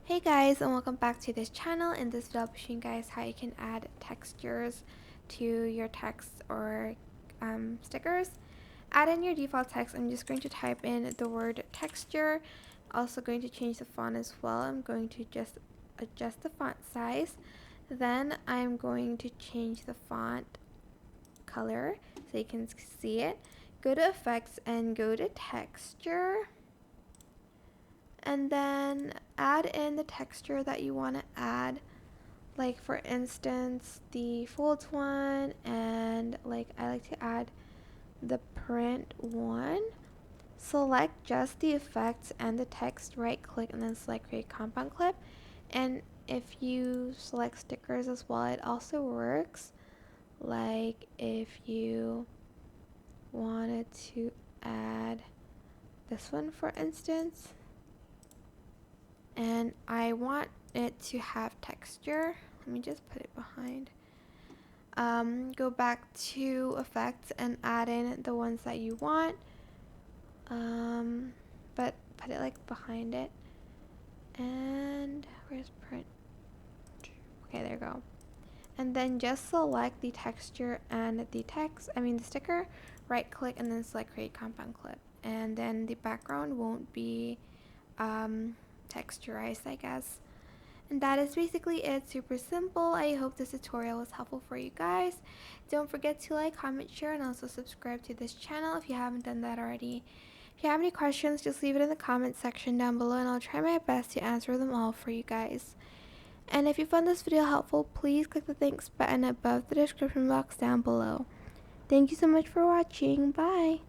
Hey guys, and welcome back to this channel. In this video I'll be showing you guys how you can add textures to your text or stickers. Add in your default text. I'm just going to type in the word texture. Also going to change the font as well. I'm going to just adjust the font size. Then I'm going to change the font color so you can see it. Go to effects and go to texture. And then add in the texture that you want to add, like for instance the folds one, and like I like to add the print one. Select just the effects and the text, right click and then select create compound clip. And if you select stickers as well, it also works. Like if you wanted to add this one for instance, and I want it to have texture. Let me just put it behind. Go back to effects and add in the ones that you want, but put it like behind it. And where's print? Okay, there you go. And then just select the texture and the the sticker, right click and then select create compound clip, and then the background won't be texturized, I guess. And that is basically it. Super simple. I hope this tutorial was helpful for you guys. Don't forget to like, comment, share, and also subscribe to this channel if you haven't done that already. If you have any questions, just leave it in the comment section down below and I'll try my best to answer them all for you guys. And if you found this video helpful, please click the thanks button above the description box down below. Thank you so much for watching. Bye!